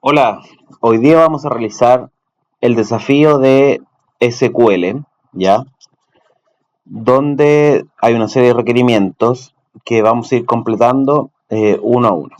Hola, hoy día vamos a realizar el desafío de SQL, ¿ya? Donde hay una serie de requerimientos que vamos a ir completando uno a uno,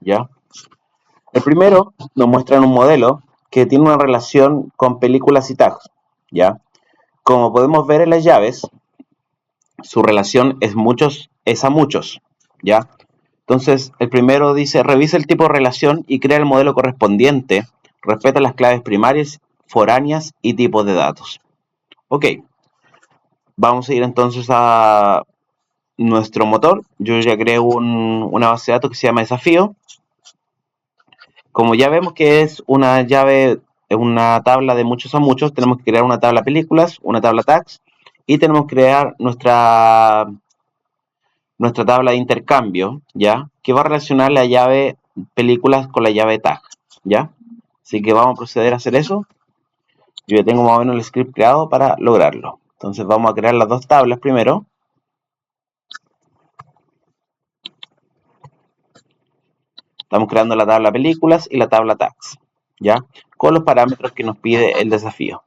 ¿ya? El primero nos muestra un modelo que tiene una relación con películas y tags, ¿ya? Como podemos ver en las llaves, su relación es a muchos, ¿ya? Entonces, el primero dice, revisa el tipo de relación y crea el modelo correspondiente. Respeta las claves primarias, foráneas y tipos de datos. Ok, vamos a ir entonces a nuestro motor. Yo ya creé una base de datos que se llama desafío. Como ya vemos que es una llave, una tabla de muchos a muchos, tenemos que crear una tabla películas, una tabla tags y tenemos que crear nuestra tabla de intercambio, ¿ya? Que va a relacionar la llave películas con la llave tag, ¿ya? Así que vamos a proceder a hacer eso. Yo ya tengo más o menos el script creado para lograrlo. Entonces vamos a crear las dos tablas primero. Estamos creando la tabla películas y la tabla tags, ¿ya? Con los parámetros que nos pide el desafío.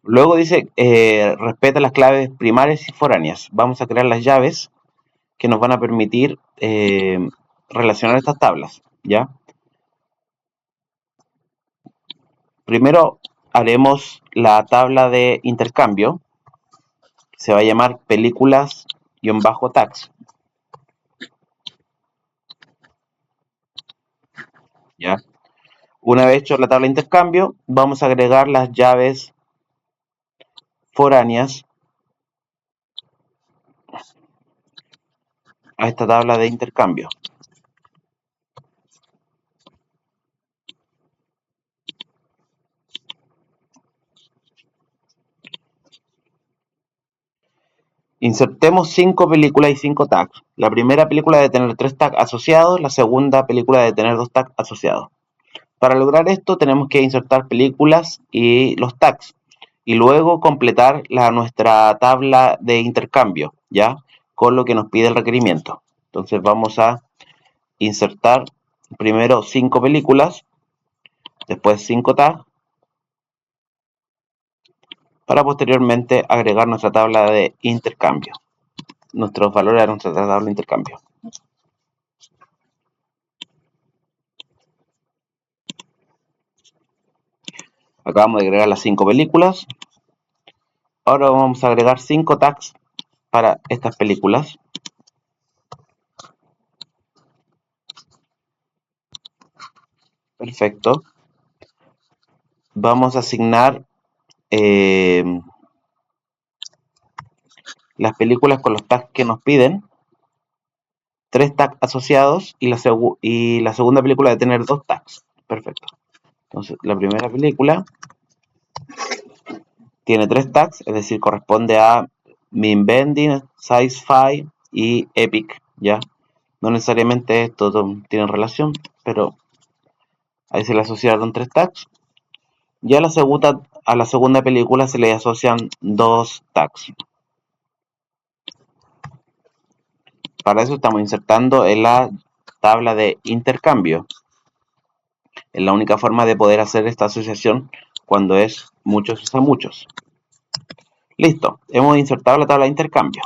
Luego dice, respeta las claves primarias y foráneas. Vamos a crear las llaves que nos van a permitir relacionar estas tablas, ¿ya? Primero haremos la tabla de intercambio, que se va a llamar películas-tags, ¿ya? Una vez hecho la tabla de intercambio, vamos a agregar las llaves foráneas a esta tabla de intercambio. Insertemos 5 películas y 5 tags. La primera película debe tener 3 tags asociados, la segunda película debe tener 2 tags asociados. Para lograr esto tenemos que insertar películas y los tags y luego completar nuestra tabla de intercambio, ¿ya? Con lo que nos pide el requerimiento. Entonces vamos a insertar primero 5 películas, después 5 tags, para posteriormente agregar nuestra tabla de intercambio, nuestros valores a nuestra tabla de intercambio. Acabamos de agregar las 5 películas. Ahora vamos a agregar 5 tags para estas películas. Perfecto. Vamos a asignar las películas con los tags que nos piden. 3 tags asociados y la segunda película debe tener 2 tags. Perfecto. Entonces, la primera película tiene 3 tags, es decir, corresponde a Min Bending, Sci-Fi y Epic, ¿ya? No necesariamente estos tienen relación, pero ahí se le asociaron 3 tags. Y a la segunda película se le asocian 2 tags. Para eso estamos insertando en la tabla de intercambio. Es la única forma de poder hacer esta asociación cuando es muchos a muchos. Listo, hemos insertado la tabla de intercambio.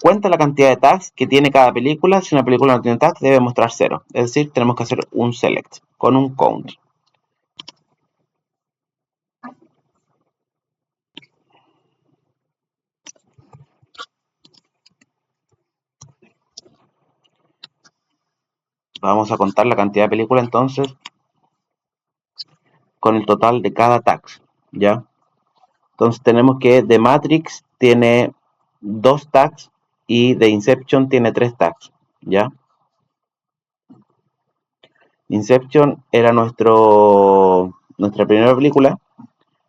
Cuenta la cantidad de tags que tiene cada película. Si una película no tiene tags, debe mostrar 0. Es decir, tenemos que hacer un select con un count. Vamos a contar la cantidad de películas entonces con el total de cada tag, ¿ya? Entonces tenemos que The Matrix tiene 2 tags y The Inception tiene 3 tags, ¿ya? Inception era nuestra primera película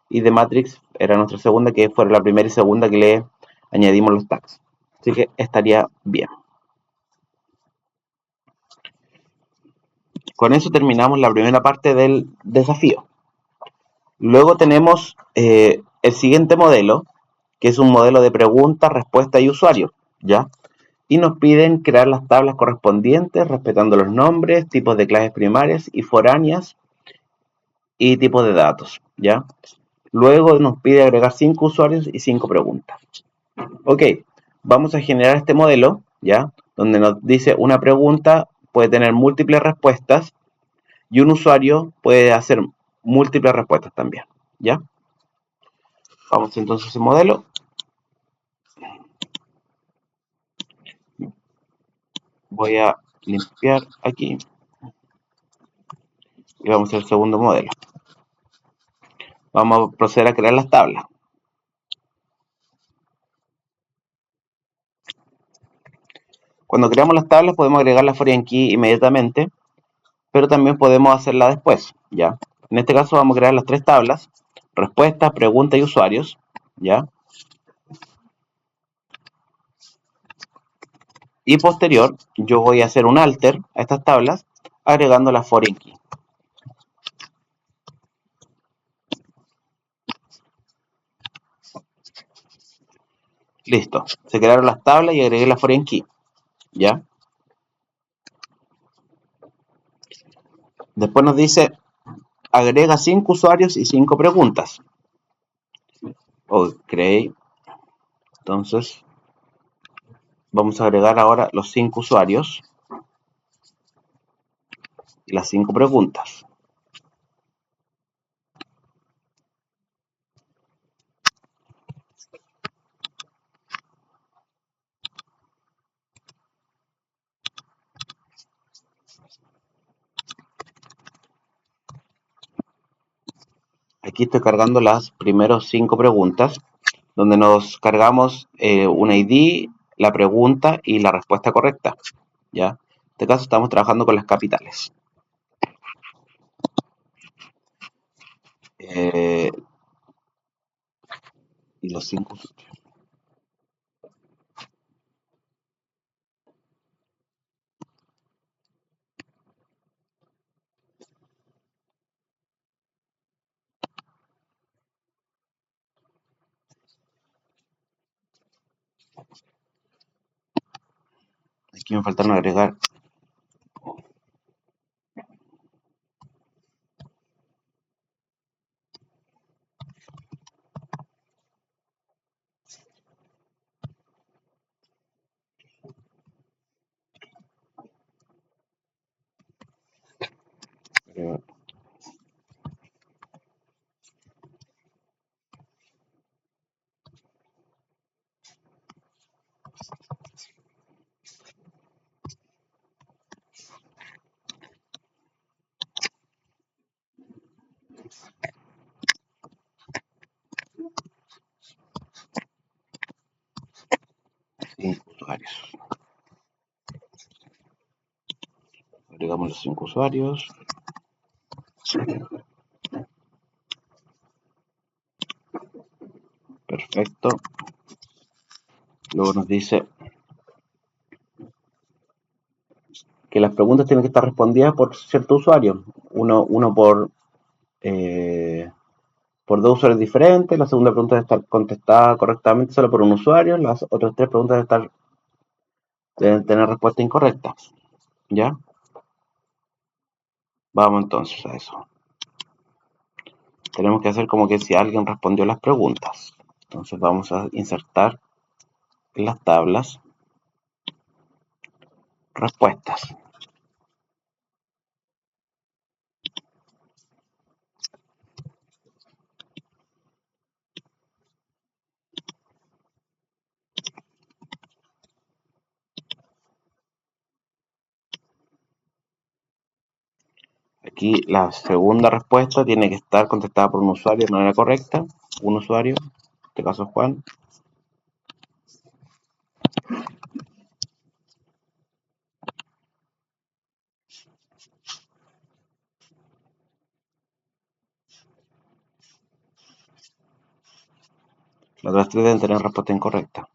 y The Matrix era nuestra segunda, que fue la primera y segunda que le añadimos los tags. Así que estaría bien. Con eso terminamos la primera parte del desafío. Luego tenemos el siguiente modelo, que es un modelo de pregunta, respuesta y usuario, ¿ya? y nos piden crear las tablas correspondientes respetando los nombres, tipos de clases primarias y foráneas y tipos de datos, ¿ya? Luego nos pide agregar 5 usuarios y 5 preguntas. Ok, vamos a generar este modelo, ¿ya? Donde nos dice una pregunta puede tener múltiples respuestas y un usuario puede hacer múltiples respuestas también, ¿ya? Vamos entonces a ese modelo. Voy a limpiar aquí y vamos al segundo modelo. Vamos a proceder a crear las tablas. Cuando creamos las tablas podemos agregar la foreign key inmediatamente, pero también podemos hacerla después, ¿ya? En este caso vamos a crear las 3 tablas, respuestas, preguntas y usuarios, ¿ya? Y posterior, yo voy a hacer un alter a estas tablas agregando la foreign key. Listo, se crearon las tablas y agregué la foreign key, ¿ya? Después nos dice, agrega 5 usuarios y 5 preguntas. Ok, entonces vamos a agregar ahora los 5 usuarios y las 5 preguntas. Aquí estoy cargando las primeros 5 preguntas, donde nos cargamos un ID, la pregunta y la respuesta correcta, ¿ya? En este caso estamos trabajando con las capitales. Eh, y los 5 usuarios. Aquí me faltaron agregar. agregar 5 usuarios. Agregamos los 5 usuarios. Perfecto. Luego nos dice que las preguntas tienen que estar respondidas por cierto usuario. Uno por 2 usuarios diferentes. La segunda pregunta debe estar contestada correctamente solo por un usuario. Las otras 3 preguntas deben tener respuesta incorrecta. ¿Ya? Vamos entonces a eso. Tenemos que hacer como que si alguien respondió las preguntas. Entonces vamos a insertar en las tablas respuestas. Aquí la segunda respuesta tiene que estar contestada por un usuario de manera correcta. Un usuario, en este caso es Juan. Las otras 3 deben tener respuesta incorrecta.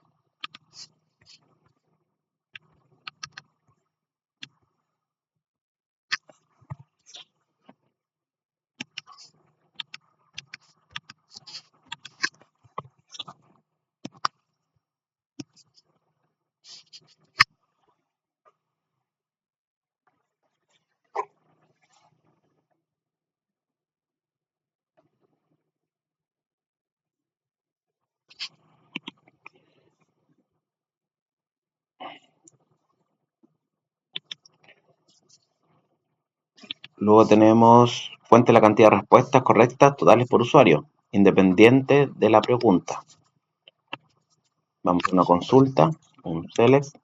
Luego tenemos fuente de la cantidad de respuestas correctas totales por usuario, independiente de la pregunta. Vamos a una consulta, un select.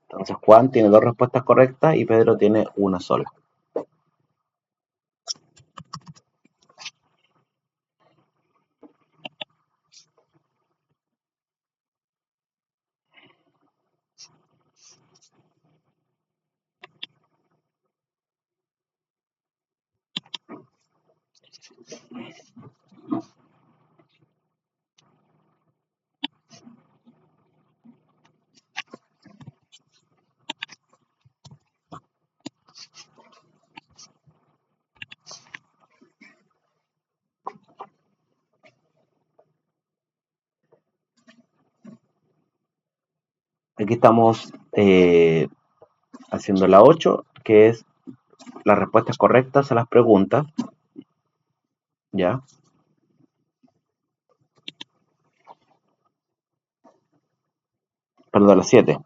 Entonces Juan tiene 2 respuestas correctas y Pedro tiene una sola. Aquí estamos haciendo la 8, que es las respuestas correctas a las preguntas. ¿Ya? Perdón, la 7.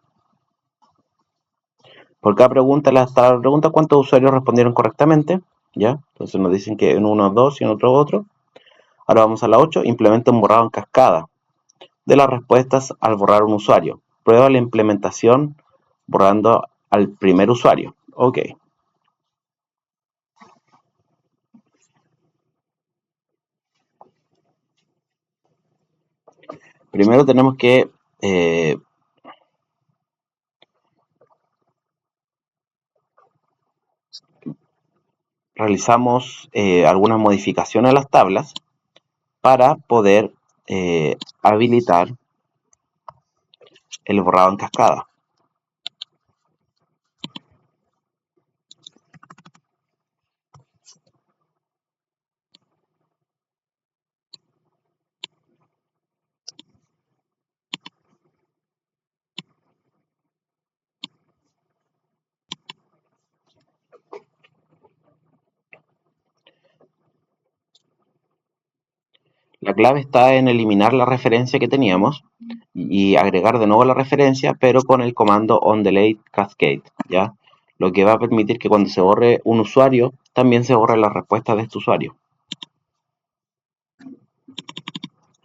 Por cada pregunta, hasta la pregunta cuántos usuarios respondieron correctamente. ¿Ya? Entonces nos dicen que en uno 2 y en otro. Ahora vamos a la 8, implementa un borrado en cascada de las respuestas al borrar un usuario. Prueba la implementación borrando al primer usuario. Ok. Primero tenemos que realizamos algunas modificaciones a las tablas para poder habilitar el borrado en cascada. La clave está en eliminar la referencia que teníamos y agregar de nuevo la referencia, pero con el comando onDelete cascade, ¿ya? Lo que va a permitir que cuando se borre un usuario, también se borre la respuesta de este usuario.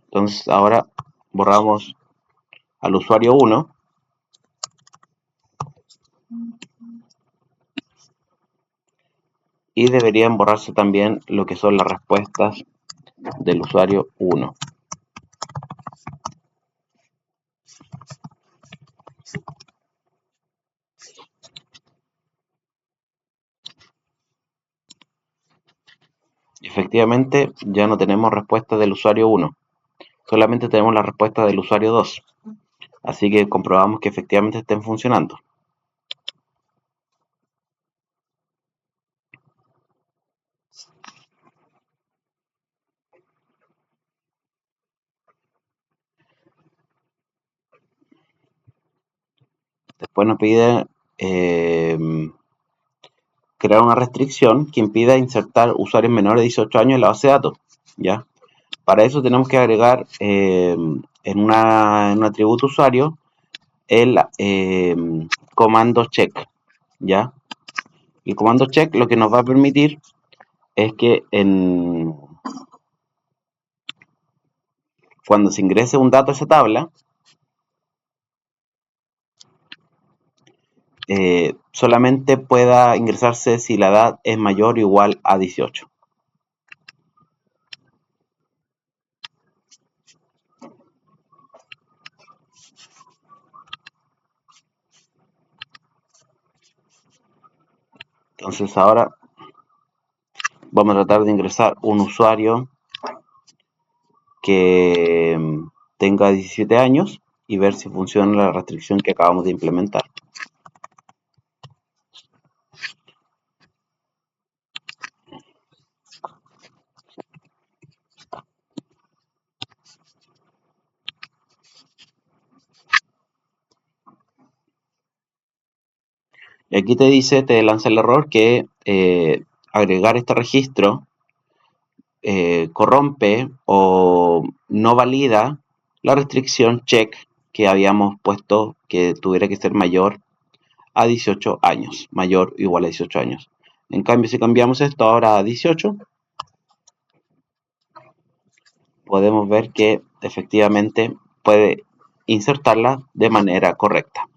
Entonces ahora borramos al usuario 1 y deberían borrarse también lo que son las respuestas del usuario 1. Efectivamente, ya no tenemos respuesta del usuario 1, solamente tenemos la respuesta del usuario 2. Así que comprobamos que efectivamente estén funcionando. Después nos pide crear una restricción que impida insertar usuarios menores de 18 años en la base de datos. ¿Ya? Para eso tenemos que agregar en un atributo usuario el comando check. ¿Ya? El comando check lo que nos va a permitir es que cuando se ingrese un dato a esa tabla, solamente pueda ingresarse si la edad es mayor o igual a 18. Entonces ahora vamos a tratar de ingresar un usuario que tenga 17 años y ver si funciona la restricción que acabamos de implementar. Y aquí te dice, te lanza el error que agregar este registro corrompe o no valida la restricción check que habíamos puesto que tuviera que ser mayor a 18 años, mayor o igual a 18 años. En cambio, si cambiamos esto ahora a 18, podemos ver que efectivamente puede insertarla de manera correcta.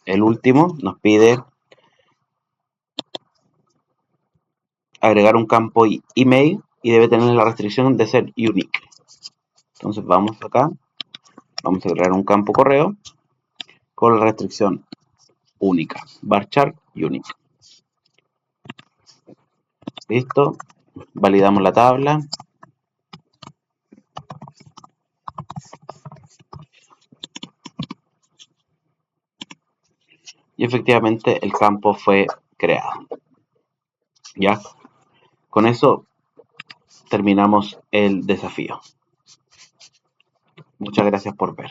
El último nos pide agregar un campo email y debe tener la restricción de ser unique. Entonces vamos acá, vamos a agregar un campo correo con la restricción única, varchar unique. Listo, validamos la tabla. Y efectivamente el campo fue creado. Ya, con eso terminamos el desafío. Muchas gracias por ver.